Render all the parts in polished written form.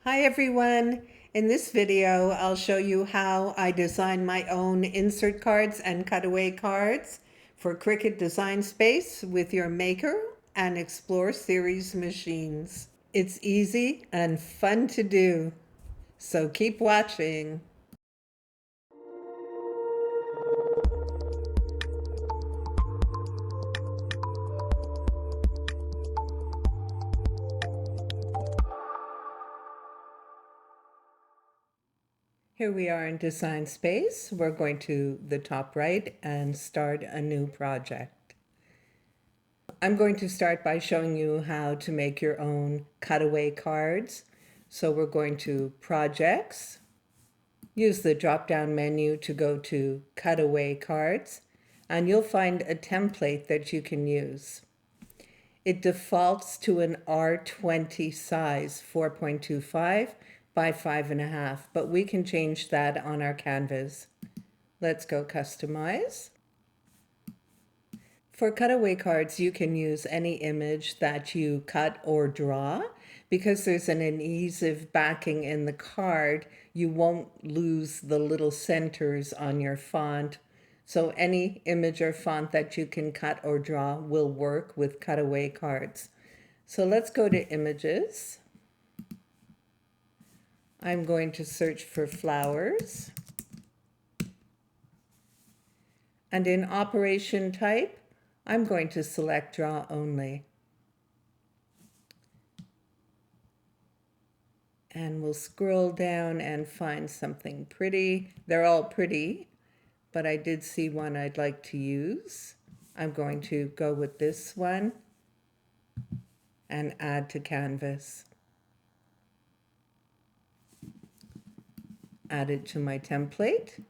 Hi everyone! In this video, I'll show you how I design my own insert cards and cutaway cards for Cricut Design Space with your Maker and Explore series machines. It's easy and fun to do, so keep watching. Here we are in Design Space. We're going to the top right and start a new project. I'm going to start by showing you how to make your own cutaway cards. So we're going to Projects, use the drop-down menu to go to Cutaway Cards, and you'll find a template that you can use. It defaults to an R20 size, 4.25 by 5.5, but we can change that on our canvas. Let's go Customize. For cutaway cards, you can use any image that you cut or draw. Because there's an adhesive backing in the card, you won't lose the little centers on your font. So any image or font that you can cut or draw will work with cutaway cards. So let's go to Images. I'm going to search for flowers. And in Operation Type, I'm going to select Draw Only. And we'll scroll down and find something pretty. They're all pretty, but I did see one I'd like to use. I'm going to go with this one and add to canvas. Add it to my template.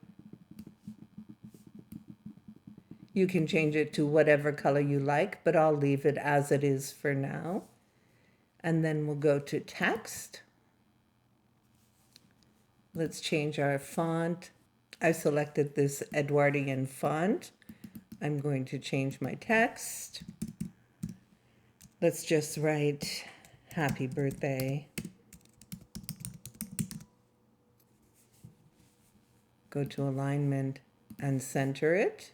You can change it to whatever color you like, but I'll leave it as it is for now. And then we'll go to Text. Let's change our font. I selected this Edwardian font. I'm going to change my text. Let's just write Happy Birthday. Go to Alignment and center it.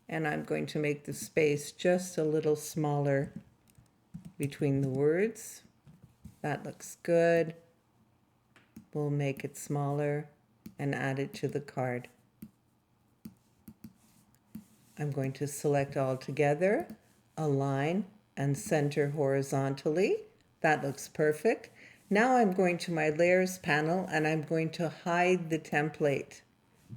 And I'm going to make the space just a little smaller between the words. That looks good. We'll make it smaller and add it to the card. I'm going to select all together, align, and center horizontally. That looks perfect. Now I'm going to my Layers panel and I'm going to hide the template.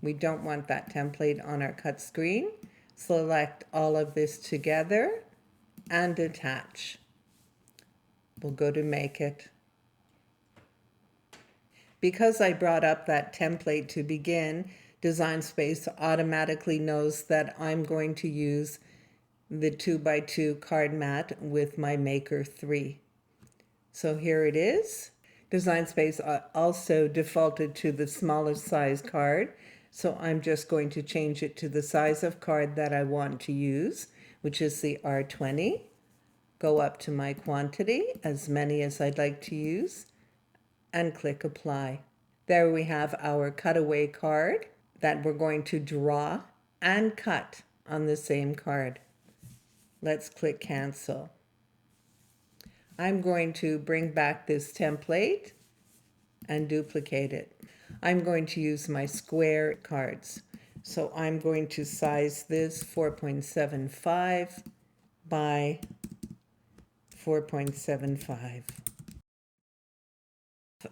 We don't want that template on our cut screen. Select all of this together and attach. We'll go to Make It. Because I brought up that template to begin, Design Space automatically knows that I'm going to use the 2x2 card mat with my Maker 3. So here it is. Design Space also defaulted to the smallest size card. So I'm just going to change it to the size of card that I want to use, which is the R20. Go up to my quantity, as many as I'd like to use, and click Apply. There we have our cutaway card that we're going to draw and cut on the same card. Let's click Cancel. I'm going to bring back this template and duplicate it. I'm going to use my square cards. So I'm going to size this 4.75 by 4.75.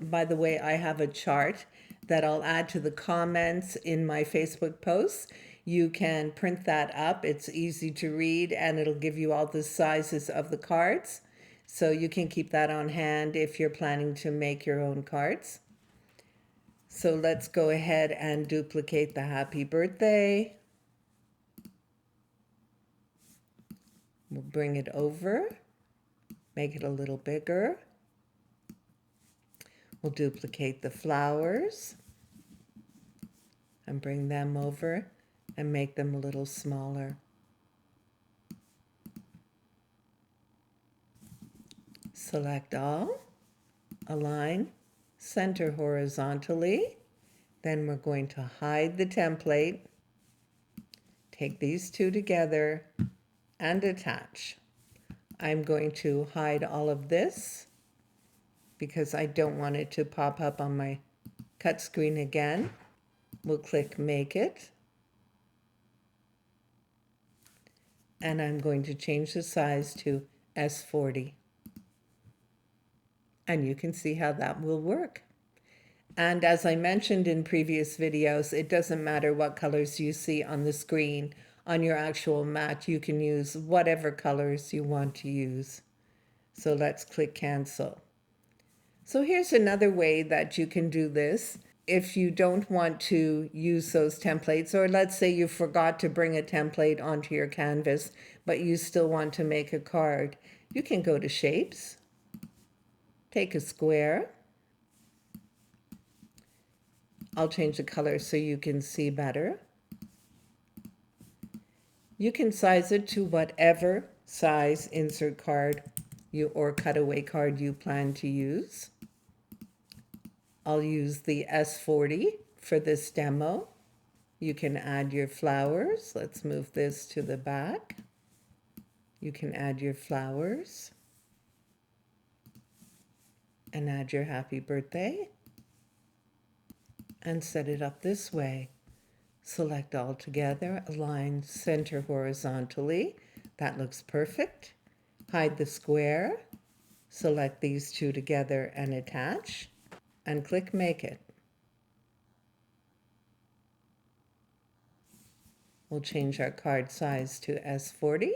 By the way, I have a chart that I'll add to the comments in my Facebook posts. You can print that up. It's easy to read and it'll give you all the sizes of the cards. So you can keep that on hand if you're planning to make your own cards. So let's go ahead and duplicate the Happy Birthday. We'll bring it over, make it a little bigger. We'll duplicate the flowers and bring them over and make them a little smaller. Select all align, center horizontally. Then we're going to hide the template, take these two together and attach. I'm going to hide all of this because I don't want it to pop up on my cut screen again. We'll click Make It. And I'm going to change the size to S40. And you can see how that will work. And as I mentioned in previous videos, it doesn't matter what colors you see on the screen. On your actual mat, you can use whatever colors you want to use. So let's click Cancel. So here's another way that you can do this. If you don't want to use those templates, or let's say you forgot to bring a template onto your canvas, but you still want to make a card, you can go to Shapes, take a square. I'll change the color so you can see better. You can size it to whatever size insert card or cutaway card you plan to use. I'll use the S40 for this demo. You can add your flowers. Let's move this to the back. You can add your flowers and add your happy birthday and set it up this way. Select all together, align, center horizontally. That looks perfect. Hide the square, select these two together and attach, and click Make It. We'll change our card size to S40,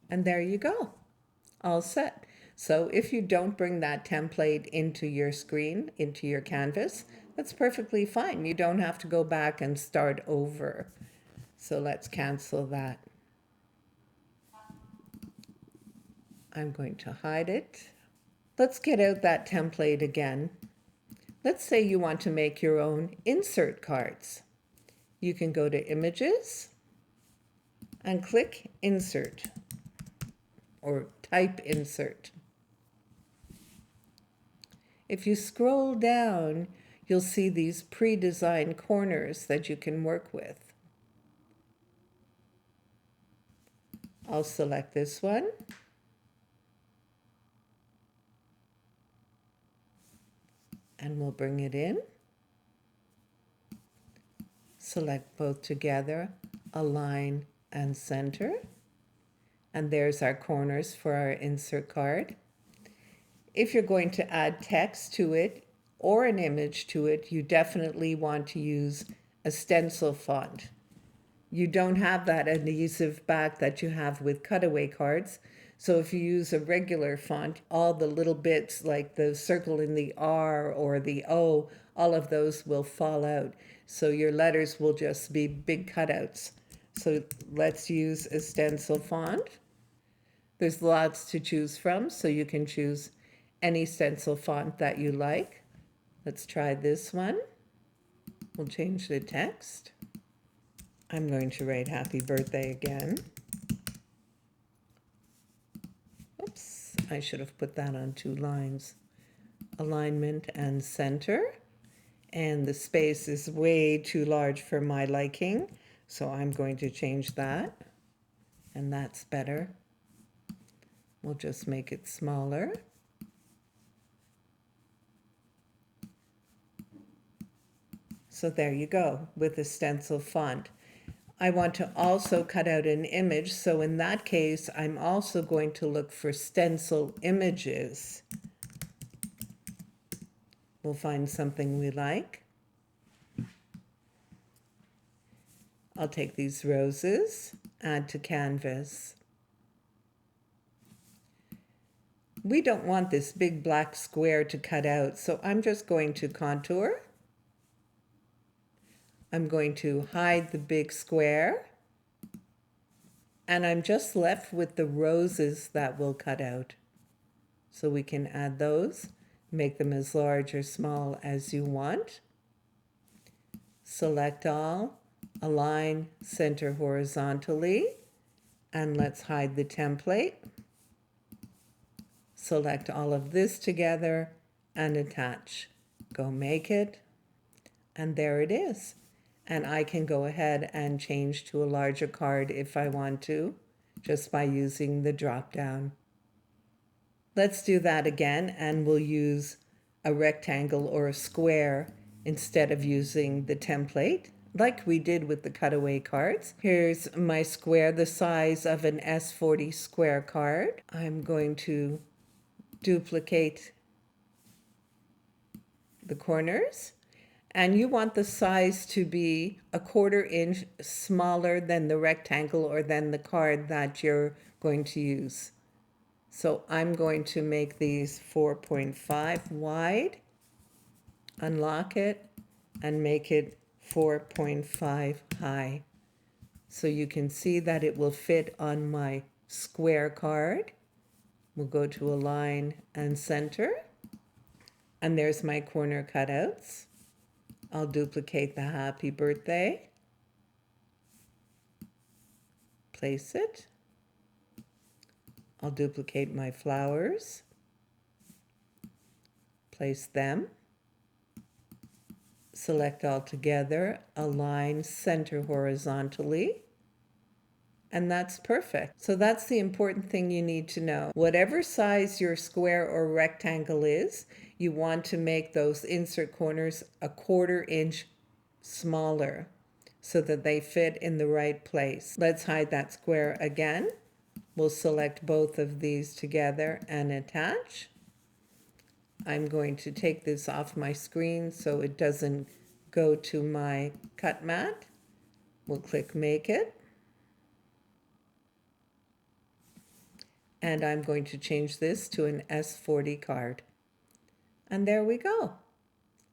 and there you go, all set. So if you don't bring that template into your screen, into your canvas, that's perfectly fine. You don't have to go back and start over. So let's cancel that. I'm going to hide it. Let's get out that template again. Let's say you want to make your own insert cards. You can go to Images and click Insert or type Insert. If you scroll down, you'll see these pre-designed corners that you can work with. I'll select this one. And we'll bring it in. Select both together, align and center. And there's our corners for our insert card. If you're going to add text to it or an image to it, you definitely want to use a stencil font. You don't have that adhesive back that you have with cutaway cards. So if you use a regular font, all the little bits like the circle in the R or the O, all of those will fall out. So your letters will just be big cutouts. So let's use a stencil font. There's lots to choose from, so you can choose any stencil font that you like. Let's try this one. We'll change the text. I'm going to write happy birthday again. Oops, I should have put that on 2 lines. Alignment and center. And the space is way too large for my liking, so I'm going to change that. And that's better. We'll just make it smaller. So there you go with the stencil font. I want to also cut out an image, so in that case, I'm also going to look for Stencil Images. We'll find something we like. I'll take these roses, add to canvas. We don't want this big black square to cut out, so I'm just going to contour. I'm going to hide the big square, and I'm just left with the roses that will cut out. So we can add those, make them as large or small as you want. Select all, align, center horizontally, and let's hide the template. Select all of this together, and attach. Go make it, and there it is. And I can go ahead and change to a larger card if I want to, just by using the drop down. Let's do that again, and we'll use a rectangle or a square instead of using the template like we did with the cutaway cards. Here's my square, the size of an S40 square card. I'm going to duplicate the corners, and you want the size to be a 1/4 inch smaller than the rectangle or than the card that you're going to use. So I'm going to make these 4.5 wide, unlock it, and make it 4.5 high. So you can see that it will fit on my square card. We'll go to align and center. And there's my corner cutouts. I'll duplicate the happy birthday. Place it. I'll duplicate my flowers. Place them. Select all together, align, center horizontally, and that's perfect. So that's the important thing you need to know. Whatever size your square or rectangle is, you want to make those insert corners a 1/4 inch smaller so that they fit in the right place. Let's hide that square again. We'll select both of these together and attach. I'm going to take this off my screen so it doesn't go to my cut mat. We'll click Make It. And I'm going to change this to an S40 card. And there we go,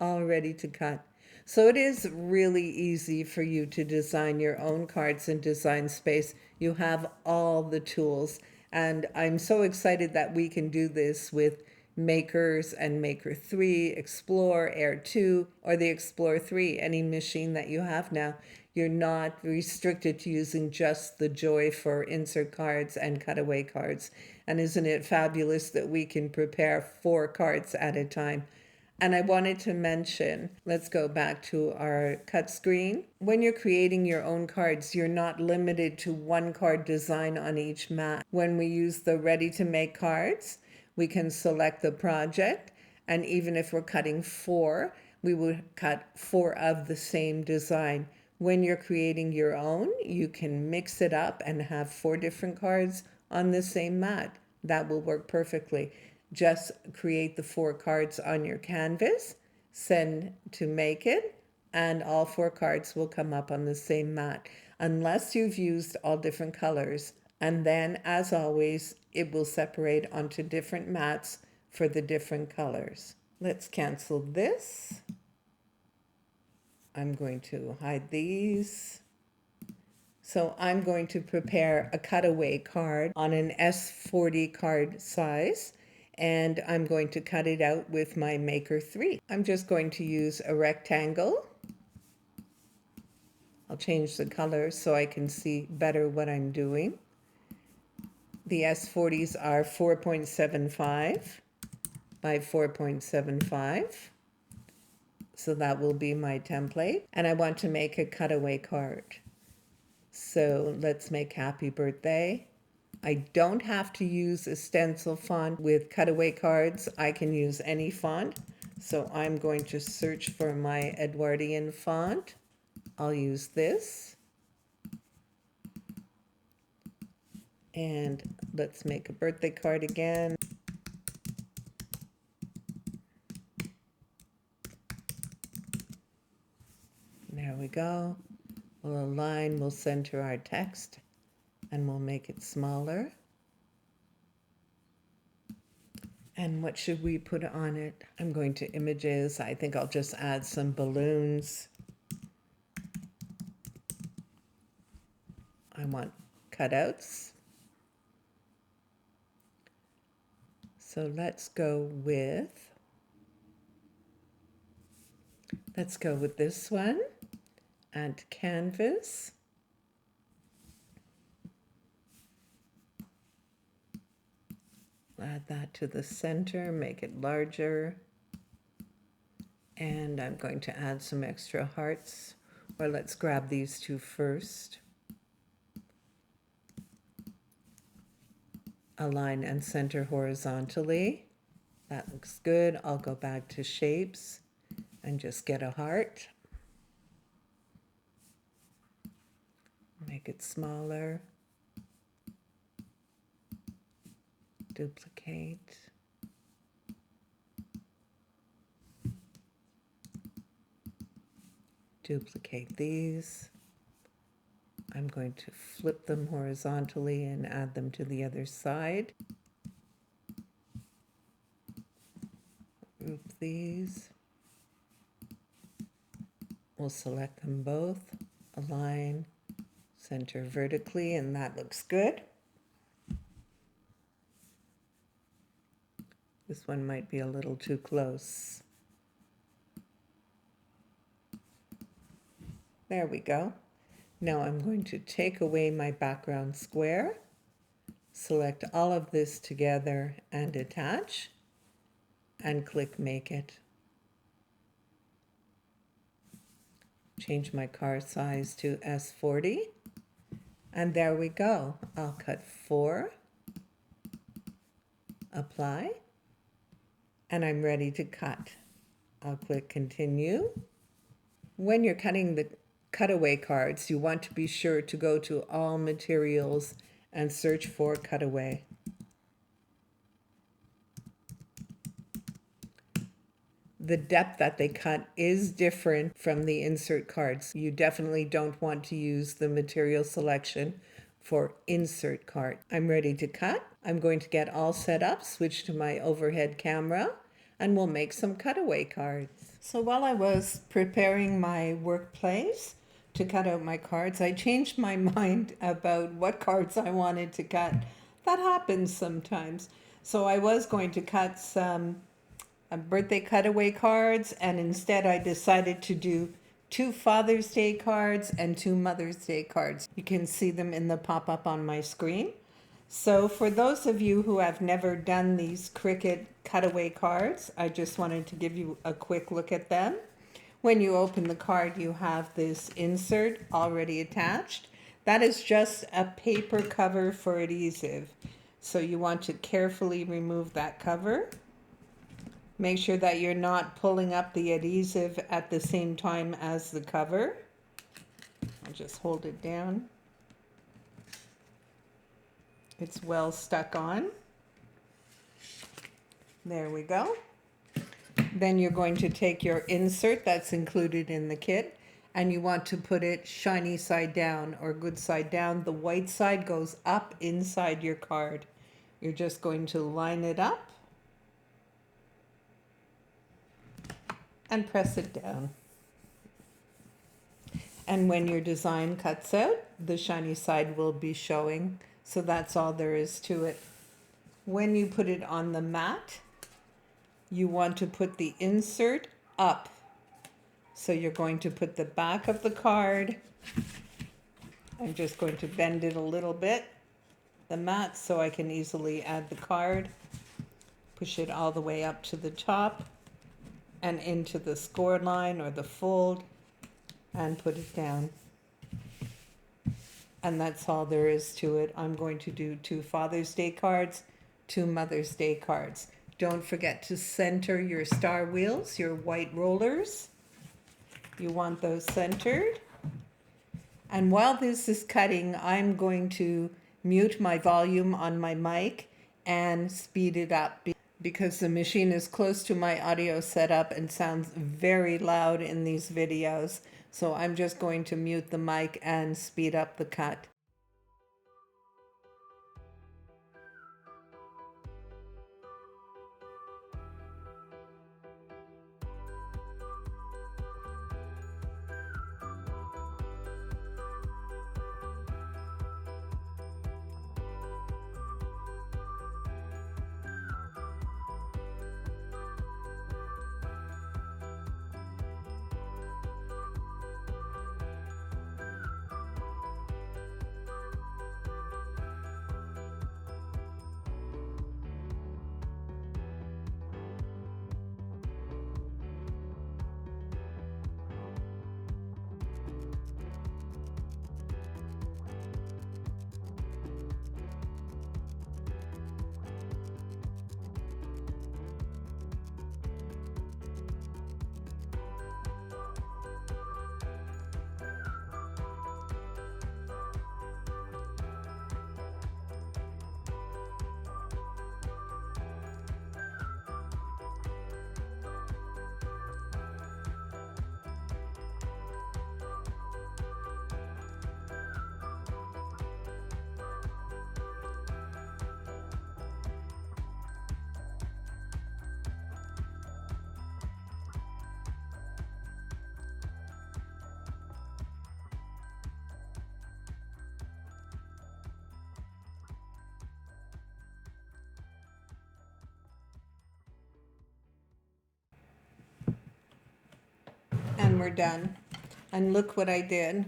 all ready to cut. So it is really easy for you to design your own cards in Design Space. You have all the tools. And I'm so excited that we can do this with Makers and Maker 3, Explore, Air 2, or the Explore 3, any machine that you have now. You're not restricted to using just the Joy for insert cards and cutaway cards. And isn't it fabulous that we can prepare 4 cards at a time? And I wanted to mention, let's go back to our cut screen. When you're creating your own cards, you're not limited to 1 card design on each mat. When we use the ready to make cards, we can select the project, and even if we're cutting 4, we would cut 4 of the same design. When you're creating your own, you can mix it up and have 4 different cards on the same mat. That will work perfectly. Just create the 4 cards on your canvas, send to Make It, and all 4 cards will come up on the same mat, unless you've used all different colors. And then, as always, it will separate onto different mats for the different colors. Let's cancel this. I'm going to hide these. So I'm going to prepare a cutaway card on an S40 card size, and I'm going to cut it out with my Maker 3. I'm just going to use a rectangle. I'll change the color so I can see better what I'm doing. The S40s are 4.75 by 4.75. So that will be my template. And I want to make a cutaway card. So let's make Happy Birthday. I don't have to use a stencil font with cutaway cards. I can use any font. So I'm going to search for my Edwardian font. I'll use this. And let's make a birthday card again. There we go. We'll align, we'll center our text, and we'll make it smaller. And what should we put on it? I'm going to Images. I think I'll just add some balloons. I want cutouts. So let's go with this one. Add canvas. Add that to the center, make it larger. And I'm going to add some extra hearts, or let's grab these two first. Align and center horizontally. That looks good. I'll go back to shapes and just get a heart. Make it smaller. Duplicate. Duplicate these. I'm going to flip them horizontally and add them to the other side. Group these. We'll select them both, align, center vertically, and that looks good. This one might be a little too close. There we go. Now I'm going to take away my background square, select all of this together and attach, and click Make It. Change my card size to S40, and there we go. I'll cut 4, apply, and I'm ready to cut. I'll click Continue. When you're cutting the cutaway cards, you want to be sure to go to All Materials and search for Cutaway. The depth that they cut is different from the insert cards. You definitely don't want to use the material selection for insert card. I'm ready to cut. I'm going to get all set up, switch to my overhead camera, and we'll make some cutaway cards. So while I was preparing my workplace to cut out my cards, I changed my mind about what cards I wanted to cut. That happens sometimes. So I was going to cut some birthday cutaway cards, and instead I decided to do 2 Father's Day cards and 2 Mother's Day cards. You can see them in the pop-up on my screen. So for those of you who have never done these Cricut cutaway cards, I just wanted to give you a quick look at them. When you open the card, you have this insert already attached. That is just a paper cover for adhesive. So you want to carefully remove that cover. Make sure that you're not pulling up the adhesive at the same time as the cover. I'll just hold it down. It's well stuck on. There we go. Then you're going to take your insert that's included in the kit, and you want to put it shiny side down or good side down. The white side goes up inside your card. You're just going to line it up and press it down. And when your design cuts out, the shiny side will be showing. So that's all there is to it. When you put it on the mat, you want to put the insert up. So you're going to put the back of the card. I'm just going to bend it a little bit, the mat, so I can easily add the card. Push it all the way up to the top and into the score line or the fold, and put it down. And that's all there is to it. I'm going to do 2 Father's Day cards, 2 Mother's Day cards. Don't forget to center your star wheels, your white rollers. You want those centered. And while this is cutting, I'm going to mute my volume on my mic and speed it up, because the machine is close to my audio setup and sounds very loud in these videos. So I'm just going to mute the mic and speed up the cut. we're done. And look what I did.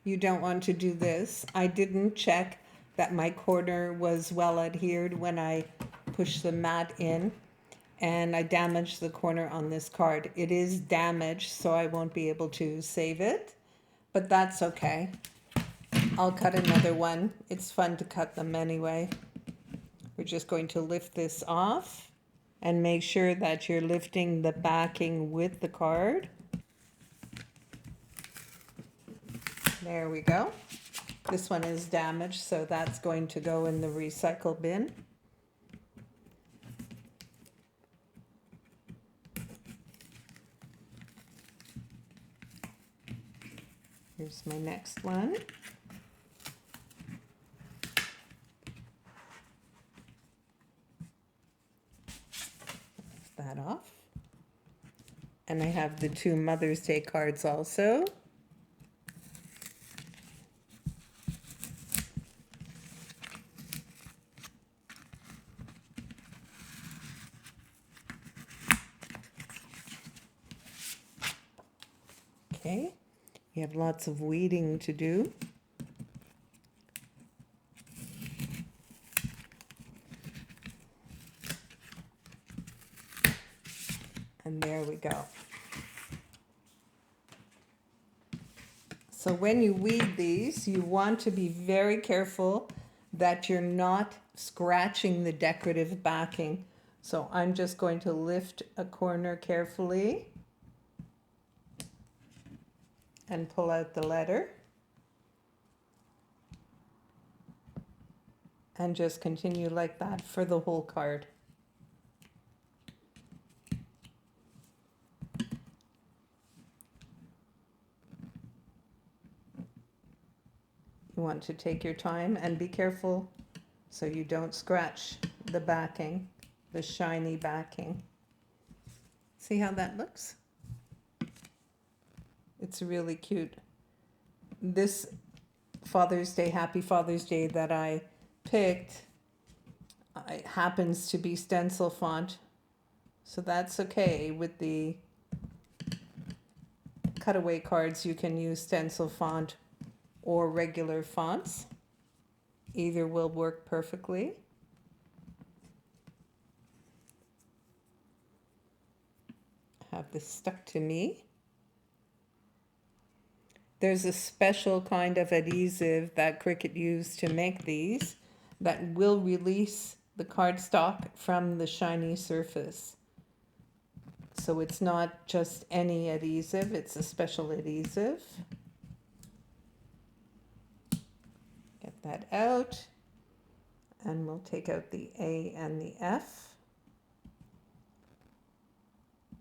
You don't want to do this. I didn't check that my corner was well adhered when I pushed the mat in, and I damaged the corner on this card. It is damaged, so I won't be able to save it, but that's okay. I'll cut another one. It's fun to cut them anyway. We're just going to lift this off and make sure that you're lifting the backing with the card. There we go. This one is damaged, so that's going to go in the recycle bin. Here's my next one. That off. And I have the 2 Mother's Day cards also. Okay, you have lots of weeding to do. And there we go. So when you weed these, you want to be very careful that you're not scratching the decorative backing. So I'm just going to lift a corner carefully and pull out the letter. And just continue like that for the whole card. You want to take your time and be careful so you don't scratch the backing, the shiny backing. See how that looks? It's really cute. This Father's Day, Happy Father's Day that I picked, it happens to be Stencil Font, so that's okay. With the Cutaway cards, you can use Stencil Font or regular fonts. Either will work perfectly. Have this stuck to me. There's a special kind of adhesive that Cricut used to make these that will release the cardstock from the shiny surface. So it's not just any adhesive, it's a special adhesive. Get that out, and we'll take out the A and the F.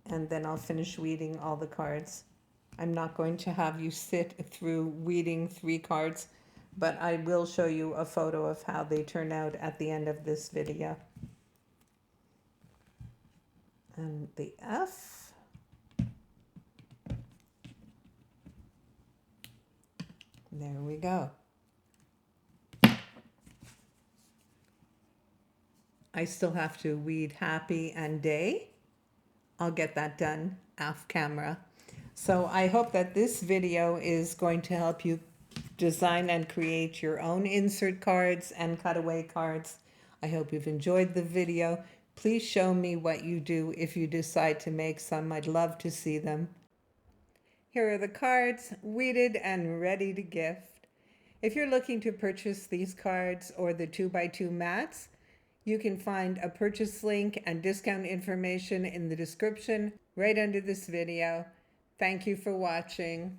And then I'll finish weeding all the cards. I'm not going to have you sit through weeding 3 cards, but I will show you a photo of how they turn out at the end of this video. And the F. There we go. I still have to weed Happy and Day. I'll get that done off camera. So I hope that this video is going to help you design and create your own insert cards and cutaway cards. I hope you've enjoyed the video. Please show me what you do if you decide to make some. I'd love to see them. Here are the cards, weeded and ready to gift. If you're looking to purchase these cards or the 2x2 mats, you can find a purchase link and discount information in the description right under this video. Thank you for watching.